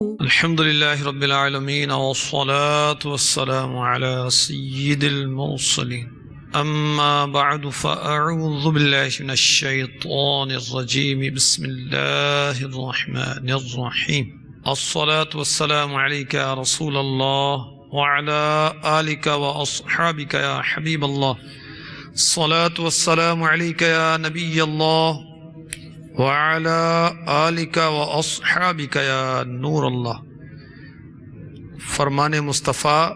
الحمد لله رب العالمين والصلاة والسلام على سيد المرسلين أما بعد فأعوذ بالله من الشيطان الرجيم بسم الله الرحمن الرحيم الصلاة والسلام عليك يا رسول الله وعلى آلك وأصحابك يا حبيب الله الصلاة والسلام عليك يا نبي الله وعلى آلك وأصحابك يا نور اللہ۔ فرمان مصطفیٰ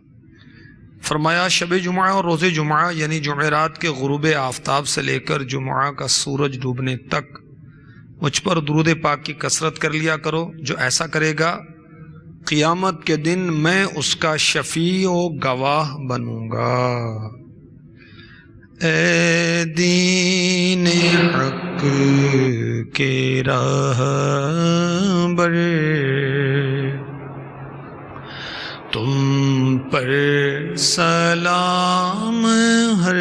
فرمایا شب جمعہ اور روز جمعہ یعنی جمعرات کے غروب آفتاب سے لے کر جمعہ کا سورج ڈوبنے تک مجھ پر درود پاک کی کثرت کر لیا کرو۔ جو ایسا کرے گا قیامت کے دن میں اس کا شفیع و گواہ بنوں گا۔ اے دین حق کے راہبر تم پر سلام ہر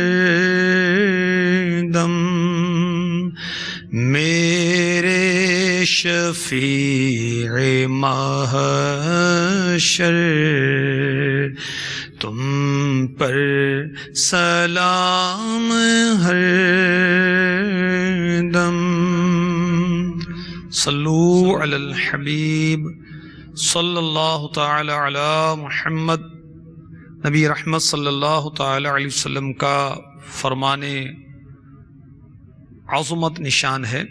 دم، میرے شفیع محشر تم پر سلام ہر دم۔ صلو علی الحبیب صلی اللہ تعالی علی محمد۔ نبی رحمت صلی اللہ تعالی علیہ وسلم کا فرمان عظمت نشان ہے،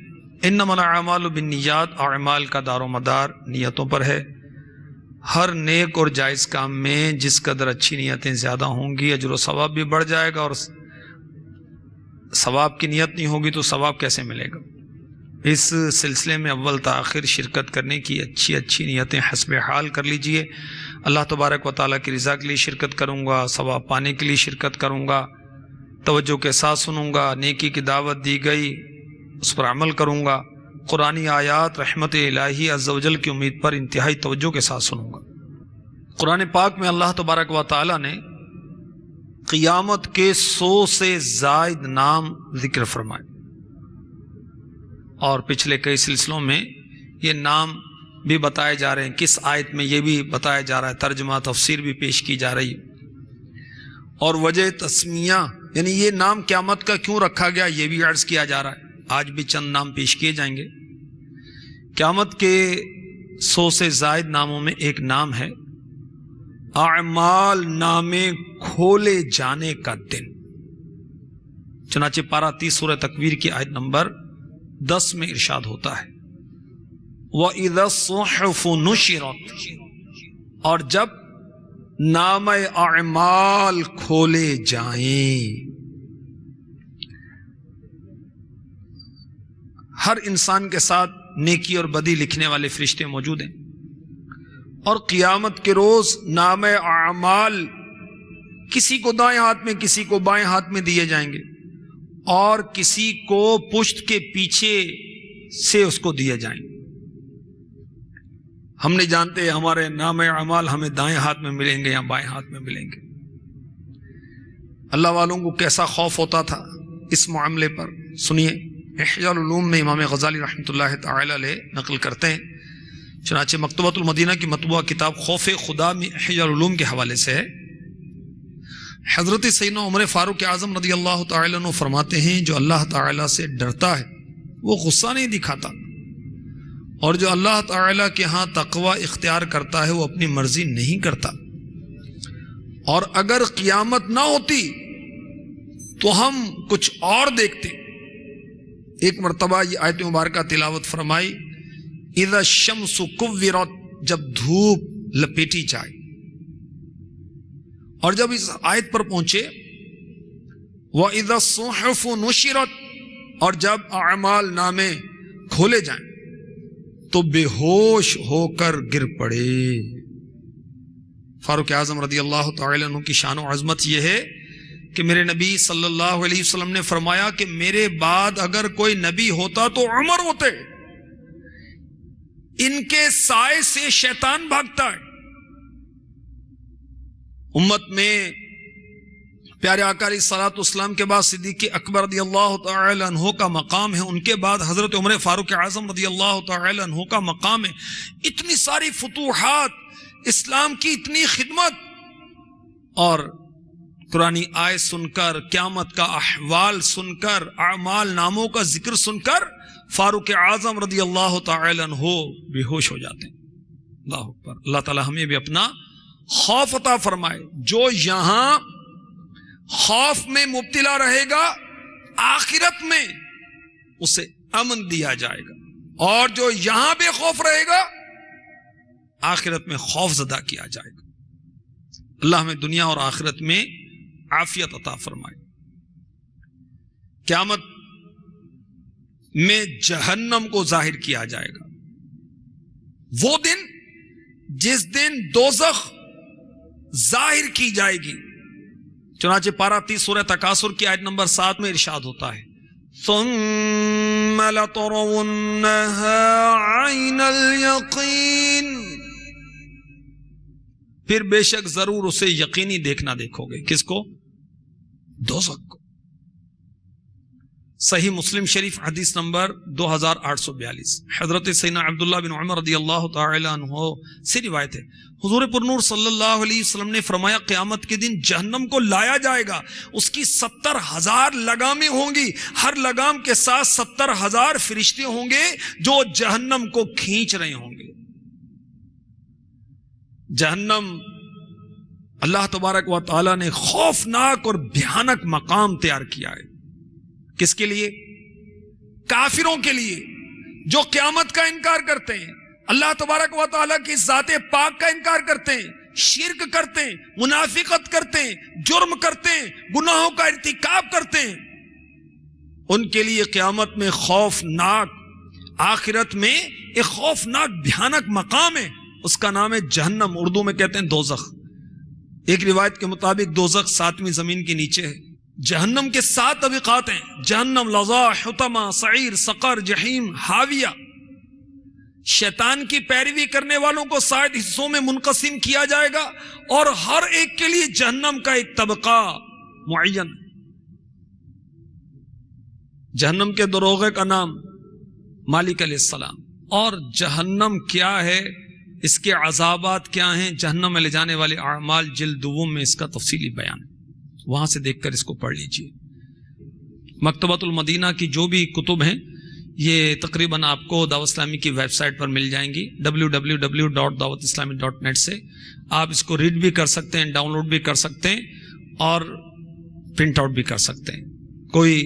انما الاعمال بالنیات، اعمال کا دار و مدار نیتوں پر ہے۔ ہر نیک اور جائز کام میں جس قدر اچھی نیتیں زیادہ ہوں گی اجر و ثواب بھی بڑھ جائے گا، اور ثواب کی نیت نہیں ہوگی تو ثواب کیسے ملے گا؟ اس سلسلے میں اول تاخیر شرکت کرنے کی اچھی نیتیں حسب حال کر لیجئے۔ اللہ تبارک و تعالیٰ کی رضا کے لیے شرکت کروں گا، ثواب پانے کے لیے شرکت کروں گا، توجہ کے ساتھ سنوں گا، نیکی کی دعوت دی گئی اس پر عمل کروں گا، قرآنی آیات رحمت الہی عز و جل کی امید پر انتہائی توجہ کے ساتھ سنوں گا۔ قرآن پاک میں اللہ تبارک و تعالیٰ نے قیامت کے 100 سے زائد نام ذکر فرمائے، اور پچھلے کئی سلسلوں میں یہ نام بھی بتائے جا رہے ہیں، کس آیت میں یہ بھی بتایا جا رہا ہے، ترجمہ تفسیر بھی پیش کی جا رہی ہے، اور وجہ تسمیہ یعنی یہ نام قیامت کا کیوں رکھا گیا یہ بھی عرض کیا جا رہا ہے۔ آج بھی چند نام پیش کیے جائیں گے۔ قیامت کے 100 سے زائد ناموں میں ایک نام ہے اعمال نامے کھولے جانے کا دن۔ چنانچہ پارہ 30 سورہ تکویر کی آیت نمبر 10 میں ارشاد ہوتا ہے وَإِذَا الصُّحُفُ نُشِرَتْ، اور جب نامہ اعمال کھولے جائیں۔ ہر انسان کے ساتھ نیکی اور بدی لکھنے والے فرشتے موجود ہیں، اور قیامت کے روز نامہ اعمال کسی کو دائیں ہاتھ میں کسی کو بائیں ہاتھ میں دیے جائیں گے، اور کسی کو پشت کے پیچھے سے اس کو دیے جائیں گے۔ ہم نہیں جانتے ہمارے نامہ اعمال ہمیں دائیں ہاتھ میں ملیں گے یا بائیں ہاتھ میں ملیں گے۔ اللہ والوں کو کیسا خوف ہوتا تھا اس معاملے پر، سنیے۔ احیاء العلوم میں امام غزالی رحمۃ اللہ تعالی علیہ نقل کرتے ہیں، چنانچہ مکتبۃ المدینہ کی مطبوعہ کتاب خوف خدا میں احیاء العلوم کے حوالے سے ہے۔ حضرت سیدنا عمر فاروق اعظم رضی اللہ تعالی عنہ فرماتے ہیں جو اللہ تعالی سے ڈرتا ہے وہ غصہ نہیں دکھاتا، اور جو اللہ تعالی کے ہاں تقوی اختیار کرتا ہے وہ اپنی مرضی نہیں کرتا۔ اور اگر قیامت نہ ہوتی تو ہم کچھ اور دیکھتے۔ ایک مرتبہ یہ آیت مبارکہ تلاوت فرمائی اذا الشمس کورت، جب دھوپ لپیٹی جائے، اور جب اس آیت پر پہنچے وَإِذَا الصُّحُفُ نُشِرَتْ، اور جب اعمال نامے کھولے جائیں تو بے ہوش ہو کر گر پڑے۔ فاروق اعظم رضی اللہ تعالی عنہ کی شان و عظمت یہ ہے کہ میرے نبی صلی اللہ علیہ وسلم نے فرمایا کہ میرے بعد اگر کوئی نبی ہوتا تو عمر ہوتے، ان کے سائے سے شیطان بھاگتا ہے۔ امت میں پیارے آقا علیہ الصلوۃ والسلام کے بعد صدیق اکبر رضی اللہ تعالی عنہ کا مقام ہے، ان کے بعد حضرت عمر فاروق اعظم رضی اللہ تعالی عنہ کا مقام ہے۔ اتنی ساری فتوحات، اسلام کی اتنی خدمت، اور قرآنی آیت سن کر، قیامت کا احوال سن کر، اعمال ناموں کا ذکر سن کر فاروق اعظم رضی اللہ تعالی عنہ بے ہوش ہو جاتے ہیں۔ اللہ اکبر۔ اللہ تعالی ہمیں بھی اپنا خوف عطا فرمائے۔ جو یہاں خوف میں مبتلا رہے گا، آخرت میں اسے امن دیا جائے گا، اور جو یہاں بے خوف رہے گا، آخرت میں خوف زدہ کیا جائے گا۔ اللہ ہمیں دنیا اور آخرت میں عافیت عطا فرمائے۔ قیامت میں جہنم کو ظاہر کیا جائے گا، وہ دن جس دن دوزخ ظاہر کی جائے گی۔ چنانچہ پارہ 30 سورہ تکاثر کی آیت نمبر 7 میں ارشاد ہوتا ہے، ثم لترونها عین الیقین، پھر بے شک ضرور اسے یقینی دیکھنا دیکھو گے۔ کس کو؟ دوزخ کو۔ صحیح مسلم شریف حدیث نمبر 2842 حضرت سیدنا عبداللہ بن عمر رضی اللہ تعالی عنہ سے روایت ہے، حضور پرنور صلی اللہ علیہ وسلم نے فرمایا، قیامت کے دن جہنم کو لایا جائے گا، اس کی 70,000 لگامیں ہوں گی، ہر لگام کے ساتھ 70,000 فرشتے ہوں گے جو جہنم کو کھینچ رہے ہوں گے۔ جہنم اللہ تبارک و تعالی نے خوفناک اور بھیانک مقام تیار کیا ہے۔ کس کے لیے؟ کافروں کے لیے، جو قیامت کا انکار کرتے ہیں، اللہ تبارک و تعالیٰ کی ذات پاک کا انکار کرتے ہیں، شرک کرتے ہیں، منافقت کرتے ہیں، جرم کرتے ہیں، گناہوں کا ارتکاب کرتے ہیں، ان کے لیے قیامت میں خوفناک، آخرت میں ایک خوفناک بھیانک مقام ہے، اس کا نام ہے جہنم، اردو میں کہتے ہیں دوزخ۔ ایک روایت کے مطابق دوزخ 7ویں زمین کے نیچے ہے۔ جہنم کے 7 طبقات ہیں، جہنم، لظا، حطمہ، سعیر، سقر، جہیم، حاویہ۔ شیطان کی پیروی کرنے والوں کو 7 حصوں میں منقسم کیا جائے گا، اور ہر ایک کے لیے جہنم کا ایک طبقہ معین۔ جہنم کے دروغے کا نام مالک علیہ السلام۔ اور جہنم کیا ہے، اس کے عذابات کیا ہیں، جہنم میں لے جانے والے اعمال جلد 2 میں اس کا تفصیلی بیان ہے، وہاں سے دیکھ کر اس کو پڑھ لیجئے۔ مکتبۃ المدینہ کی جو بھی کتب ہیں یہ تقریباً آپ کو دعوت اسلامی کی ویب سائٹ پر مل جائیں گی، www.dawatislami.net سے آپ اس کو ریڈ بھی کر سکتے ہیں، ڈاؤن لوڈ بھی کر سکتے ہیں، اور پرنٹ آؤٹ بھی کر سکتے ہیں۔ کوئی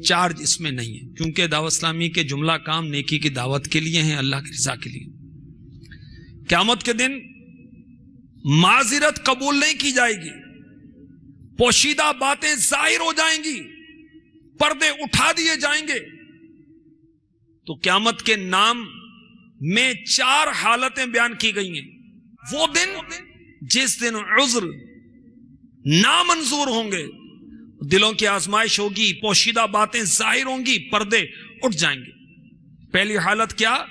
چارج اس میں نہیں ہے، کیونکہ دعوت اسلامی کے جملہ کام نیکی کی دعوت کے لیے ہیں، اللہ کی رضا کے لیے۔ قیامت کے دن معذرت قبول نہیں کی جائے گی، پوشیدہ باتیں ظاہر ہو جائیں گی، پردے اٹھا دیے جائیں گے۔ تو قیامت کے نام میں 4 حالتیں بیان کی گئی ہیں۔ وہ دن جس دن عذر نامنظور ہوں گے، دلوں کی آزمائش ہوگی، پوشیدہ باتیں ظاہر ہوں گی، پردے اٹھ جائیں گے۔ پہلی حالت کیا؟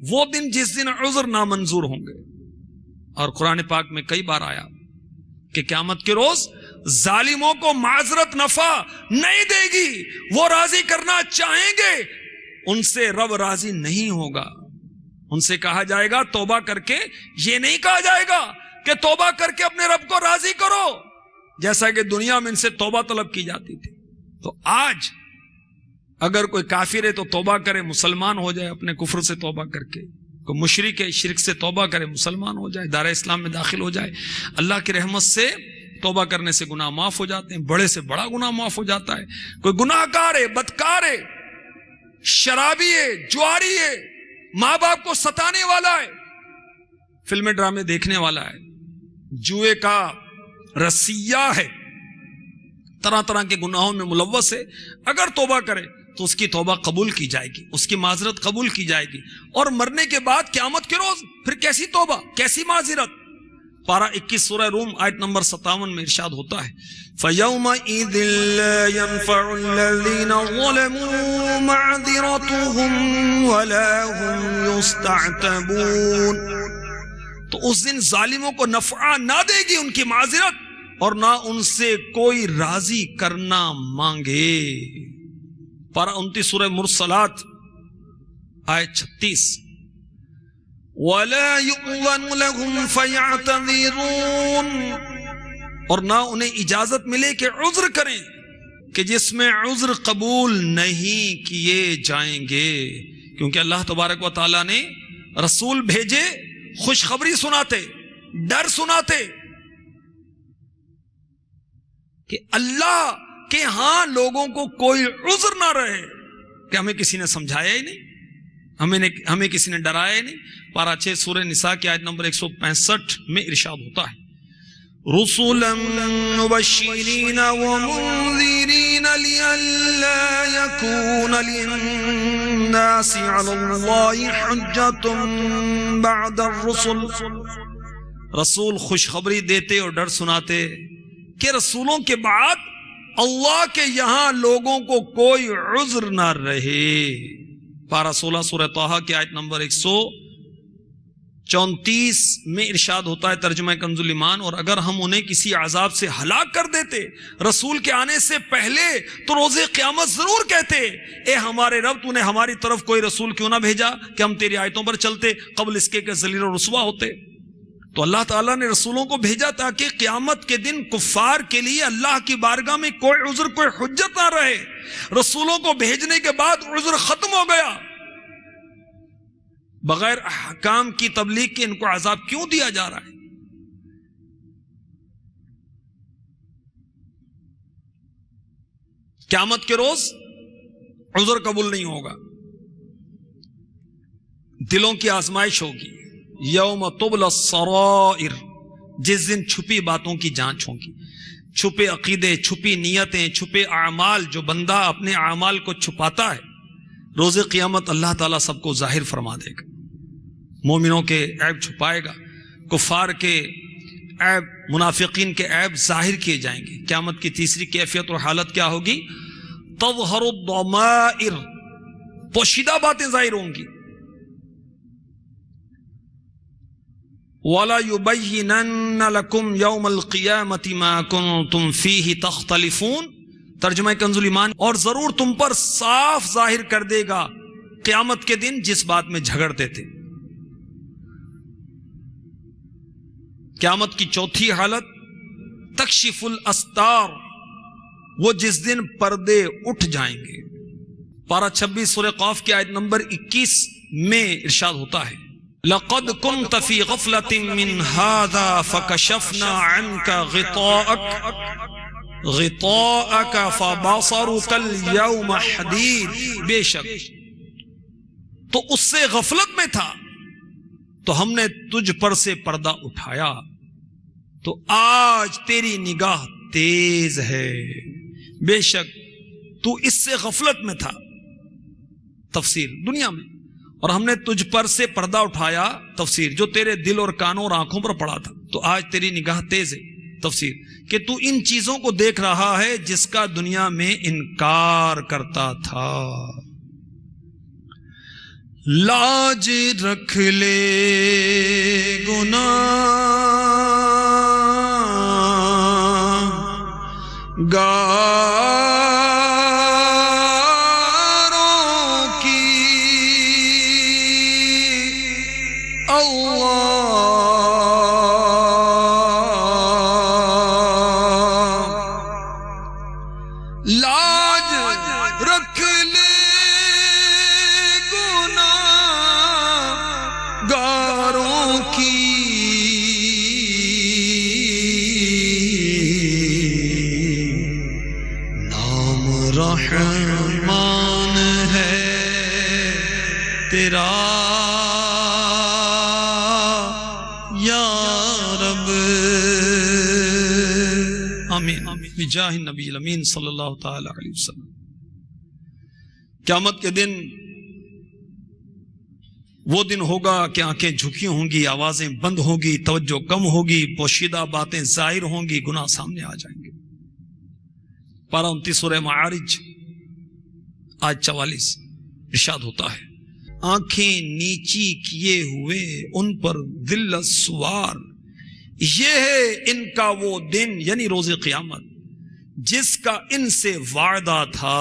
وہ دن جس دن عذر نامنظور ہوں گے۔ اور قرآن پاک میں کئی بار آیا کہ قیامت کے روز ظالموں کو معذرت نفع نہیں دے گی، وہ راضی کرنا چاہیں گے، ان سے رب راضی نہیں ہوگا۔ ان سے کہا جائے گا توبہ کر کے، یہ نہیں کہا جائے گا کہ توبہ کر کے اپنے رب کو راضی کرو، جیسا کہ دنیا میں ان سے توبہ طلب کی جاتی تھی۔ تو آج اگر کوئی کافر ہے تو توبہ کرے، مسلمان ہو جائے، اپنے کفر سے توبہ کر کے، کوئی مشرک ہے شرک سے توبہ کرے، مسلمان ہو جائے، دار اسلام میں داخل ہو جائے، اللہ کی رحمت سے توبہ کرنے سے گناہ معاف ہو جاتے ہیں، بڑے سے بڑا گناہ معاف ہو جاتا ہے۔ کوئی گناہ کار ہے، بدکار ہے، شرابی ہے، جواری ہے، ماں باپ کو ستانے والا ہے، فلمیں ڈرامے دیکھنے والا ہے، جوئے کا رسیہ ہے، طرح طرح کے گناہوں میں ملوث ہے، اگر توبہ کرے تو اس کی توبہ قبول کی جائے گی، اس کی معذرت قبول کی جائے گی۔ اور مرنے کے بعد قیامت کے روز پھر کیسی توبہ، کیسی معذرت۔ پارہ 21 سورہ روم آیت نمبر 57 میں ارشاد ہوتا ہے، فَيَوْمَئِذٍ لَا يَنْفَعُ الَّذِينَ ظَلَمُوا مَعْذِرَتُهُمْ وَلَا هُمْ يُسْتَعْتَبُونَ۔ تو اس دن ظالموں کو نفع نہ دے گی ان کی معذرت، اور نہ ان سے کوئی راضی کرنا مانگے۔ پارہ 29 سورہ مرسلات آیت 36۔ وَلَا يُؤْذَنُ لَهُمْ فَيَعْتَذِرُونَ، اور نہ انہیں اجازت ملے کہ عذر کریں کہ جس میں عذر قبول نہیں کیے جائیں گے، کیونکہ اللہ تبارک و تعالیٰ نے رسول بھیجے خوشخبری سناتے، ڈر سناتے کہ اللہ کے ہاں لوگوں کو کوئی عذر نہ رہے کہ ہمیں کسی نے سمجھایا ہی نہیں، ہمیں کسی نے ڈرایا ہی نہیں۔ پارہ 6 سورہ نساء کی آیت نمبر 165 میں ارشاد ہوتا ہے رسلا مبشرین ومنذرین لئلا یکون للناس علی اللہ حجۃ بعد الرسل، رسول خوشخبری دیتے اور ڈر سناتے کہ رسولوں کے بعد اللہ کے یہاں لوگوں کو کوئی عذر نہ رہے۔ پارہ 16 سورہ طٰہٰ کی آیت نمبر 134 میں ارشاد ہوتا ہے ترجمہ کنز الایمان، اور اگر ہم انہیں کسی عذاب سے ہلاک کر دیتے رسول کے آنے سے پہلے تو روز قیامت ضرور کہتے اے ہمارے رب تو نے ہماری طرف کوئی رسول کیوں نہ بھیجا کہ ہم تیری آیتوں پر چلتے، قبل اس کے کہ ذلیل و رسوا ہوتے۔ تو اللہ تعالیٰ نے رسولوں کو بھیجا تاکہ قیامت کے دن کفار کے لیے اللہ کی بارگاہ میں کوئی عذر کوئی حجت نہ رہے۔ رسولوں کو بھیجنے کے بعد عذر ختم ہو گیا، بغیر احکام کی تبلیغ کے ان کو عذاب کیوں دیا جا رہا ہے؟ قیامت کے روز عذر قبول نہیں ہوگا، دلوں کی آزمائش ہوگی۔ یوم تبلی السرائر، جس دن چھپی باتوں کی جانچ ہوگی، چھپے عقیدے، چھپی نیتیں، چھپے اعمال، جو بندہ اپنے اعمال کو چھپاتا ہے روز قیامت اللہ تعالیٰ سب کو ظاہر فرما دے گا۔ مومنوں کے عیب چھپائے گا، کفار کے عیب، منافقین کے عیب ظاہر کیے جائیں گے۔ قیامت کی تیسری کیفیت اور حالت کیا ہوگی؟ تظہر الضمائر، پوشیدہ باتیں ظاہر ہوں گی۔ وَلَا يُبَيِّنَنَّ لَكُمْ يَوْمَ الْقِيَامَةِ مَا كُنْتُمْ فِيهِ تَخْتَلِفُونَ، ترجمہ کنز الایمان، اور ضرور تم پر صاف ظاہر کر دے گا قیامت کے دن جس بات میں جھگڑتے تھے۔ قیامت کی چوتھی حالت تکشف الاستار، وہ جس دن پردے اٹھ جائیں گے۔ پارہ 26 سورہ قاف کی آیت نمبر 21 میں ارشاد ہوتا ہے لَقَدْ كُنْتَ فِي غَفْلَةٍ مِّنْ هَذَا فَكَشَفْنَا عَنْكَ غِطَاءَكَ فَبَصَرُكَ الْيَوْمَ حَدِيدٌ، بے شک تو اس سے غفلت میں تھا تو ہم نے تجھ پر سے پردہ اٹھایا، تو آج تیری نگاہ تیز ہے۔ بے شک تو اس سے غفلت میں تھا، تفسیر دنیا میں، اور ہم نے تجھ پر سے پردہ اٹھایا، تفسیر جو تیرے دل اور کانوں اور آنکھوں پر پڑا تھا، تو آج تیری نگاہ تیز ہے، تفسیر کہ تو ان چیزوں کو دیکھ رہا ہے جس کا دنیا میں انکار کرتا تھا۔ لاج رکھ لے گناہ گاروں کی اللہ، لاج رکھ لے گناہ گاروں کی رحمان ہے تیرا یا رب، آمین بجاہ النبی الامین صلی اللہ تعالی علیہ وسلم۔ قیامت کے دن وہ دن ہوگا کہ آنکھیں جھکی ہوں گی، آوازیں بند ہوں گی، توجہ کم ہوگی، پوشیدہ باتیں ظاہر ہوں گی، گناہ سامنے آ جائیں گے۔ پارہ 29 سورہ معارج آیت 44 ارشاد ہوتا ہے آنکھیں نیچی کیے ہوئے ان پر ذلت سوار یہ ہے ان کا وہ دن یعنی روز قیامت جس کا ان سے وعدہ تھا۔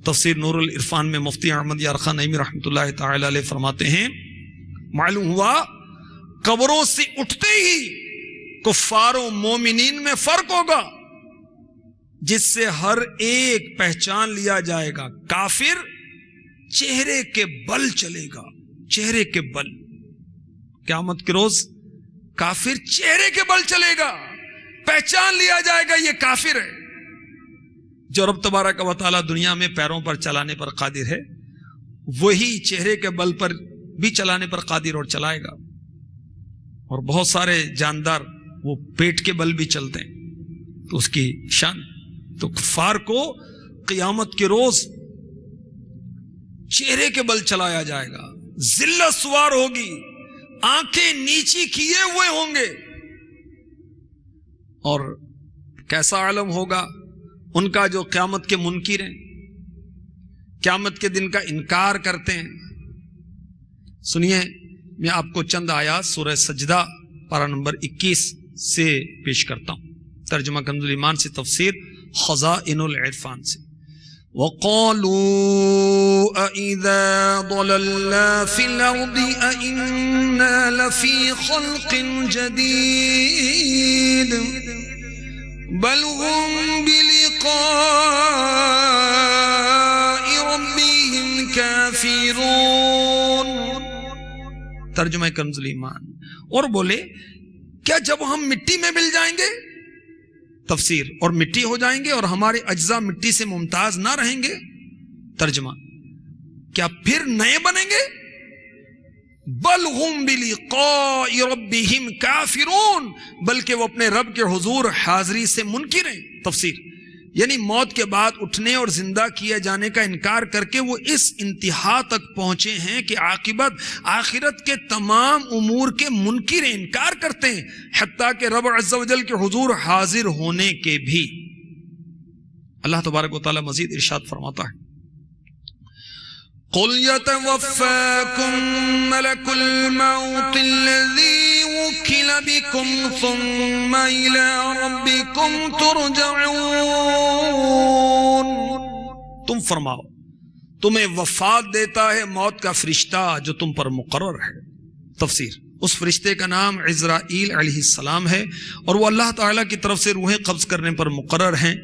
تفسیر نور العرفان میں مفتی احمد یار خان نعیمی رحمۃ اللہ تعالی علیہ فرماتے ہیں معلوم ہوا قبروں سے اٹھتے ہی کفار و مومنین میں فرق ہوگا، جس سے ہر ایک پہچان لیا جائے گا۔ کافر چہرے کے بل چلے گا، چہرے کے بل، قیامت کے روز کافر چہرے کے بل چلے گا، پہچان لیا جائے گا یہ کافر ہے۔ جو رب تبارک و تعالی دنیا میں پیروں پر چلانے پر قادر ہے، وہی چہرے کے بل پر بھی چلانے پر قادر اور چلائے گا۔ اور بہت سارے جاندار وہ پیٹ کے بل بھی چلتے ہیں، تو اس کی شان۔ تو کفار کو قیامت کے روز چہرے کے بل چلایا جائے گا، ذلت سوار ہوگی، آنکھیں نیچی کیے ہوئے ہوں گے۔ اور کیسا عالم ہوگا ان کا جو قیامت کے منکر ہیں، قیامت کے دن کا انکار کرتے ہیں۔ سنیے میں آپ کو چند آیات سورہ سجدہ پارہ نمبر 21 سے پیش کرتا ہوں، ترجمہ کنز ایمان سے، تفسیر خزائن العرفان سے۔ وَقَالُوا أَإِذَا ضَلَلْنَا فِي الْأَرْضِ أَإِنَّا لَفِي خَلْقٍ جَدِيدٍ بَلْ هُمْ بِلِقَاءِ رَبِّهِمْ كَافِرُونَ۔ ترجمہ کنز ایمان۔ اور بولے کیا جب ہم مٹی میں مل جائیں گے، تفسیر، اور مٹی ہو جائیں گے اور ہمارے اجزاء مٹی سے ممتاز نہ رہیں گے، ترجمہ کیا پھر نئے بنیں گے؟ بل ہم بلقاء ربہم کافرون، بلکہ وہ اپنے رب کے حضور حاضری سے منکر ہیں۔ تفسیر یعنی موت کے بعد اٹھنے اور زندہ کیے جانے کا انکار کر کے وہ اس انتہا تک پہنچے ہیں کہ عاقبت آخرت کے تمام امور کے منکر ہیں، انکار کرتے ہیں، حتیٰ کہ رب عز و جل کے حضور حاضر ہونے کے بھی۔ اللہ تبارک و تعالی مزید ارشاد فرماتا ہے قُلْ يَتَوَفَّاكُمْ مَلَكُ الْمَوْتِ الَّذِي وُكِّلَ بِكُمْ ثُمَّ إِلَىٰ رَبِّكُمْ تُرْجَعُونَ۔ تم فرماؤ تمہیں وفات دیتا ہے موت کا فرشتہ جو تم پر مقرر ہے۔ تفسیر اس فرشتے کا نام عزرائیل علیہ السلام ہے، اور وہ اللہ تعالیٰ کی طرف سے روحیں قبض کرنے پر مقرر ہیں۔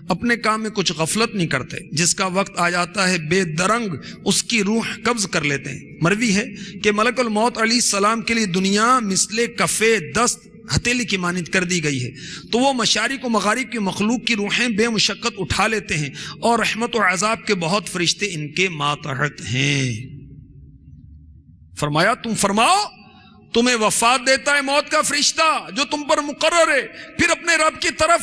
اپنے کام میں کچھ غفلت نہیں کرتے، جس کا وقت آ جاتا ہے بے درنگ اس کی روح قبض کر لیتے ہیں۔ مروی ہے کہ ملک الموت علیہ السلام کے لیے دنیا مثل کفے دست ہتھیلی کی مانند کر دی گئی ہے، تو وہ مشارق و مغارب کی مخلوق کی روحیں بے مشقت اٹھا لیتے ہیں، اور رحمت و عذاب کے بہت فرشتے ان کے ماتحت ہیں۔ فرمایا تم فرماؤ تمہیں وفات دیتا ہے موت کا فرشتہ جو تم پر مقرر ہے، پھر اپنے رب کی طرف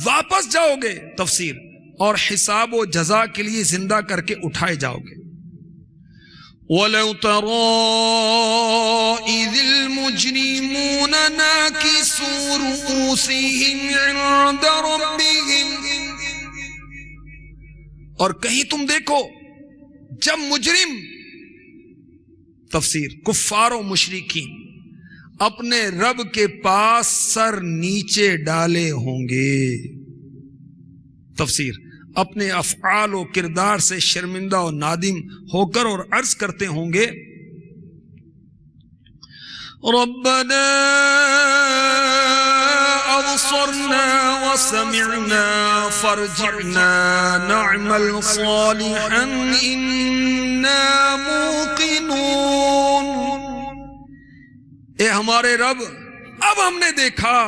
واپس جاؤ گے۔ تفسیر اور حساب و جزا کے لیے زندہ کر کے اٹھائے جاؤ گے۔ وَلَوْ تَرَىٰ إِذِ الْمُجْرِمُونَ نَاكِسُو رُءُوسِهِمْ عِندَ رَبِّهِمْ، اور کہیں تم دیکھو جب مجرم، تفسیر کفار و مشرکین، اپنے رب کے پاس سر نیچے ڈالے ہوں گے۔ تفسیر اپنے افعال و کردار سے شرمندہ و نادم ہو کر اور عرض کرتے ہوں گے ربنا ابصرنا وسمعنا فارجعنا نعمل صالحا انا موقنون۔ اے ہمارے رب اب ہم نے دیکھا،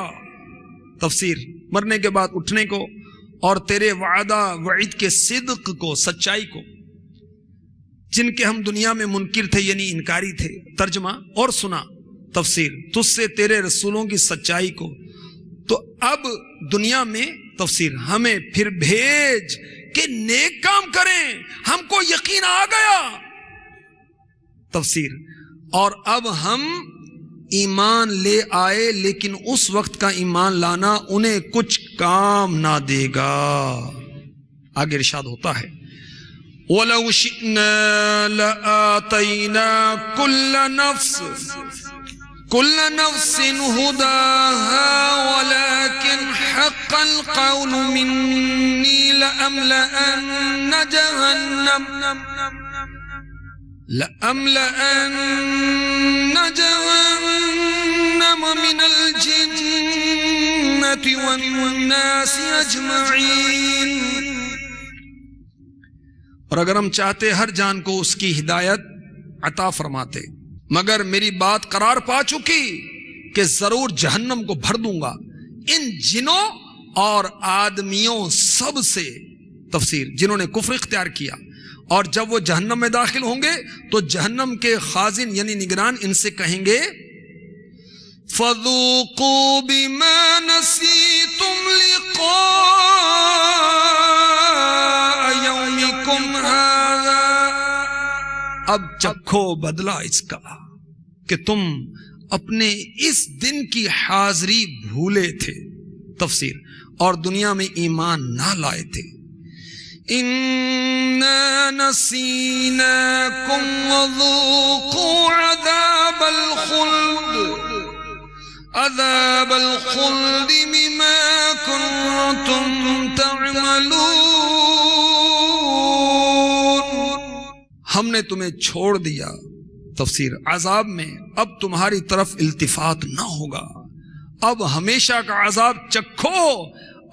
تفسیر مرنے کے بعد اٹھنے کو اور تیرے وعدہ وعید کے صدق کو، سچائی کو، جن کے ہم دنیا میں منکر تھے یعنی انکاری تھے۔ ترجمہ اور سنا، تفسیر تجھ سے تیرے رسولوں کی سچائی کو، تو اب دنیا میں، تفسیر ہمیں پھر بھیج کہ نیک کام کریں، ہم کو یقین آ گیا۔ تفسیر اور اب ہم ایمان لے آئے، لیکن اس وقت کا ایمان لانا انہیں کچھ کام نہ دے گا۔ آگے ارشاد ہوتا ہے وَلَوْ شِئْنَا لَآتَيْنَا كل نفس هداها ولكن حق القول مني لأملأن جهنم من الجنة والناس أجمعين. اور اگر ہم چاہتے ہر جان کو اس کی ہدایت عطا فرماتے، مگر میری بات قرار پا چکی کہ ضرور جہنم کو بھر دوں گا ان جنوں اور آدمیوں سب سے. تفسیر، جنہوں نے کفر اختیار کیا، اور جب وہ جہنم میں داخل ہوں گے تو جہنم کے خازن یعنی نگران ان سے کہیں گے فَذُوقُوا بِمَا نَسِيتُمْ لِقَاءَ يَوْمِكُمْ هَذَا. اب چکھو بدلہ اس کا کہ تم اپنے اس دن کی حاضری بھولے تھے. تفسیر، اور دنیا میں ایمان نہ لائے تھے. اِنَّا نَسِينَاكُمْ وَذُوقُوا عَذَابَ الْخُلْدِ بِمَا كُنْتُمْ تَعْمَلُونَ. ہم نے تمہیں چھوڑ دیا. تفسیر، عذاب میں اب تمہاری طرف التفات نہ ہوگا، اب ہمیشہ کا عذاب چکھو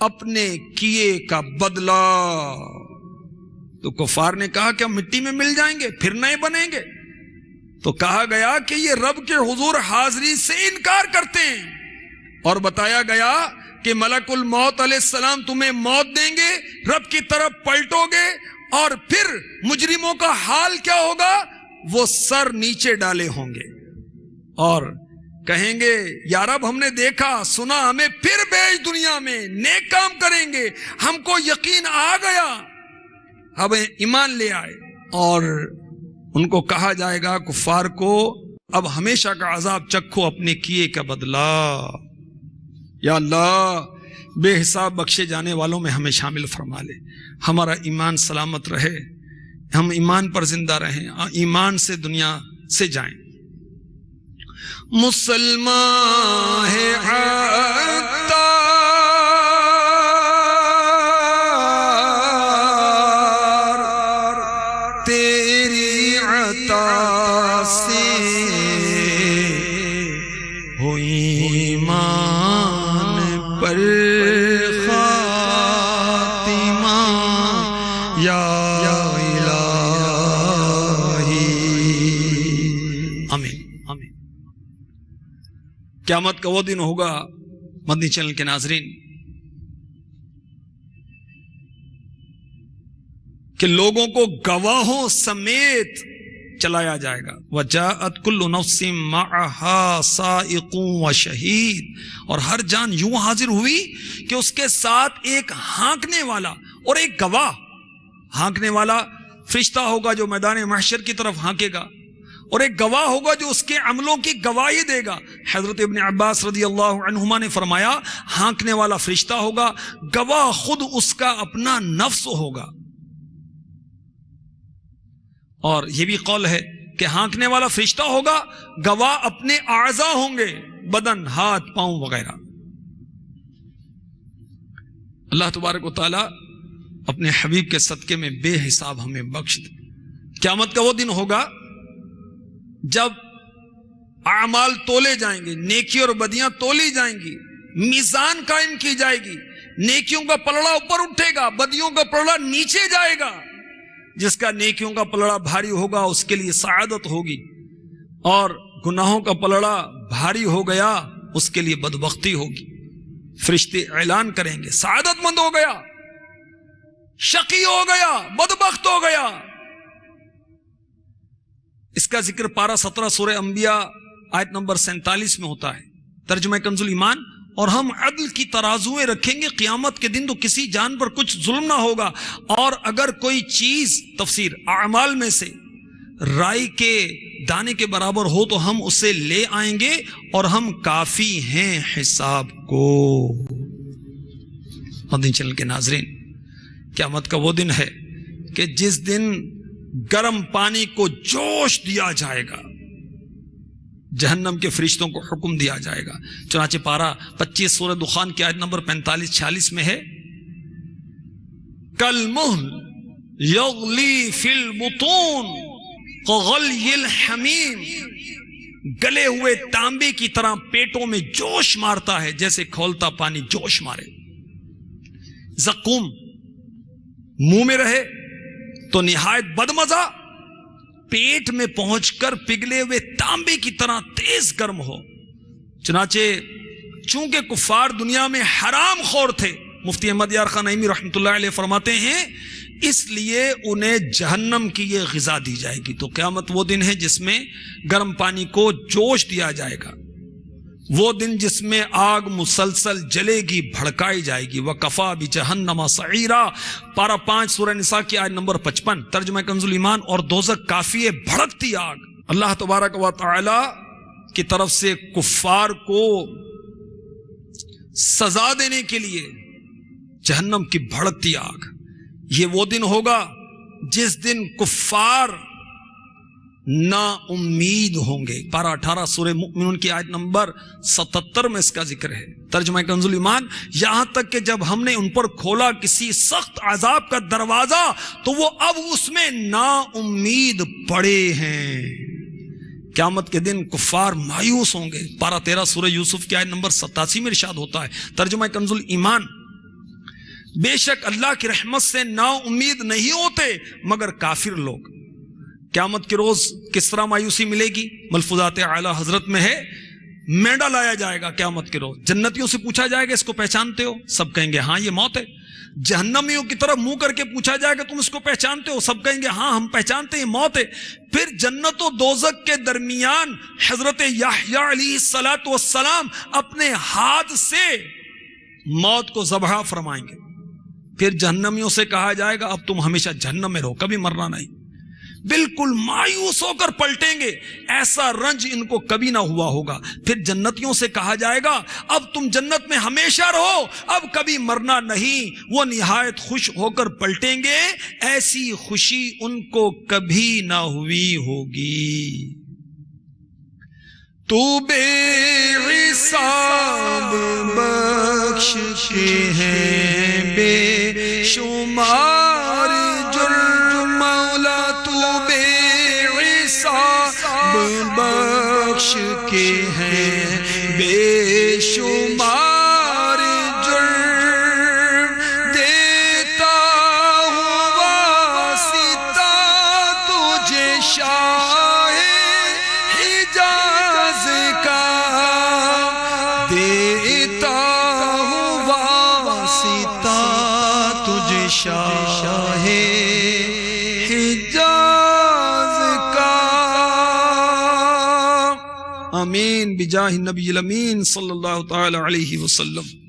اپنے کیے کا بدلہ. تو کفار نے کہا کہ ہم مٹی میں مل جائیں گے پھر نئے بنیں گے. تو کہا گیا کہ یہ رب کے حضور حاضری سے انکار کرتے ہیں، اور بتایا گیا کہ ملک الموت علیہ السلام تمہیں موت دیں گے، رب کی طرف پلٹو گے، اور پھر مجرموں کا حال کیا ہوگا؟ وہ سر نیچے ڈالے ہوں گے اور کہیں گے یا رب ہم نے دیکھا سنا، ہمیں پھر بھیج دنیا میں، نیک کام کریں گے، ہم کو یقین آ گیا، اب ایمان لے آئے. اور ان کو کہا جائے گا کفار کو اب ہمیشہ کا عذاب چکھو اپنے کیے کا بدلہ. یا اللہ بے حساب بخشے جانے والوں میں ہمیں شامل فرما لے، ہمارا ایمان سلامت رہے، ہم ایمان پر زندہ رہیں، ایمان سے دنیا سے جائیں. مسلمان ہے عطار تیری عطا سے ہوئی ایمان پر خاتمہ یا الہی. آمین آمین. قیامت کا وہ دن ہوگا مدنی چینل کے ناظرین کہ لوگوں کو گواہوں سمیت چلایا جائے گا. وَجَاءَتْ كُلُّ نَفْسٍ مَعَهَا سَائِقٌ وَشَهِيدٌ. اور ہر جان یوں حاضر ہوئی کہ اس کے ساتھ ایک ہانکنے والا اور ایک گواہ. ہانکنے والا فرشتہ ہوگا جو میدان محشر کی طرف ہانکے گا، اور ایک گواہ ہوگا جو اس کے عملوں کی گواہی دے گا. حضرت ابن عباس رضی اللہ عنہما نے فرمایا ہانکنے والا فرشتہ ہوگا، گواہ خود اس کا اپنا نفس ہوگا. اور یہ بھی قول ہے کہ ہانکنے والا فرشتہ ہوگا، گواہ اپنے اعضاء ہوں گے، بدن، ہاتھ، پاؤں وغیرہ. اللہ تبارک و تعالی اپنے حبیب کے صدقے میں بے حساب ہمیں بخش دے. قیامت کا وہ دن ہوگا جب اعمال تولے جائیں گے، نیکی اور بدیاں تولی جائیں گی، میزان قائم کی جائے گی، نیکیوں کا پلڑا اوپر اٹھے گا، بدیوں کا پلڑا نیچے جائے گا. جس کا نیکیوں کا پلڑا بھاری ہوگا اس کے لیے سعادت ہوگی، اور گناہوں کا پلڑا بھاری ہو گیا اس کے لیے بدبختی ہوگی. فرشتے اعلان کریں گے سعادت مند ہو گیا، شقی ہو گیا، بدبخت ہو گیا. اس کا ذکر پارہ 17 سورہ انبیاء آیت نمبر 47 میں ہوتا ہے. ترجمہ کنز الایمان. اور ہم عدل کی ترازویں رکھیں گے قیامت کے دن تو کسی جان پر کچھ ظلم نہ ہوگا، اور اگر کوئی چیز تفسیر اعمال میں سے رائی کے دانے کے برابر ہو تو ہم اسے لے آئیں گے، اور ہم کافی ہیں حساب کو. مدنی چینل کے ناظرین، قیامت کا وہ دن ہے کہ جس دن گرم پانی کو جوش دیا جائے گا، جہنم کے فرشتوں کو حکم دیا جائے گا. چنانچہ پارہ 25 سورہ دخان کی آیت نمبر 45-46 میں ہے کالمہل یغلی فی البطون کغلی الحمیم، گلے ہوئے تانبے کی طرح پیٹوں میں جوش مارتا ہے جیسے کھولتا پانی جوش مارے. زقوم منہ میں رہے تو نہایت بدمزہ، پیٹ میں پہنچ کر پگھلے ہوئے تانبے کی طرح تیز گرم ہو. چنانچہ چونکہ کفار دنیا میں حرام خور تھے، مفتی احمد یار خان نعیمی رحمۃ اللہ علیہ فرماتے ہیں اس لیے انہیں جہنم کی یہ غذا دی جائے گی. تو قیامت وہ دن ہے جس میں گرم پانی کو جوش دیا جائے گا، وہ دن جس میں آگ مسلسل جلے گی، بھڑکائی جائے گی. وَكَفَى بِجَهَنَّمَ سَعِيرًا، پارہ 5 سورہ نساء کی آیت نمبر 55، ترجمہ کنز الایمان. اور دوزخ کافی ہے بھڑکتی آگ. اللہ تبارک و تعالی کی طرف سے کفار کو سزا دینے کے لیے جہنم کی بھڑکتی آگ. یہ وہ دن ہوگا جس دن کفار نا امید ہوں گے. پارہ 18 سورہ مؤمنون کی آیت نمبر 77 میں اس کا ذکر ہے. ترجمہ کنز الایمان، یہاں تک کہ جب ہم نے ان پر کھولا کسی سخت عذاب کا دروازہ تو وہ اب اس میں نا امید پڑے ہیں. قیامت کے دن کفار مایوس ہوں گے. پارہ 13 سورہ یوسف کی آیت نمبر 87 میں ارشاد ہوتا ہے. ترجمہ کنز الایمان، بے شک اللہ کی رحمت سے نا امید نہیں ہوتے مگر کافر لوگ. قیامت کے روز کس طرح مایوسی ملے گی؟ ملفوظات اعلی حضرت میں ہے مینڈا لایا جائے گا قیامت کے روز. جنتیوں سے پوچھا جائے گا اس کو پہچانتے ہو؟ سب کہیں گے ہاں یہ موت ہے. جہنمیوں کی طرف منہ کر کے پوچھا جائے گا تم اس کو پہچانتے ہو؟ سب کہیں گے ہاں ہم پہچانتے ہیں، موت ہے. پھر جنت و دوزخ کے درمیان حضرت یحییٰ علیہ السلام اپنے ہاتھ سے موت کو ذبح فرمائیں گے. پھر جہنمیوں سے کہا جائے گا اب تم ہمیشہ جہنم میں رہو، کبھی مرنا نہیں. بالکل مایوس ہو کر پلٹیں گے، ایسا رنج ان کو کبھی نہ ہوا ہوگا. پھر جنتیوں سے کہا جائے گا اب تم جنت میں ہمیشہ رہو، اب کبھی مرنا نہیں. وہ نہایت خوش ہو کر پلٹیں گے، ایسی خوشی ان کو کبھی نہ ہوئی ہوگی. تو بے حساب بخش کے ہیں بے شمار جرم مولا، تو بے حساب بخش کے ہیں بے شمار جرم، دیتا ہوں واسطہ تجھے شاہ حجاز کا، دیتا ہوں واسطہ تجھے شاہ حجاز کا. آمین بجاہ النبی الامین صلی اللہ تعالی علیہ وسلم.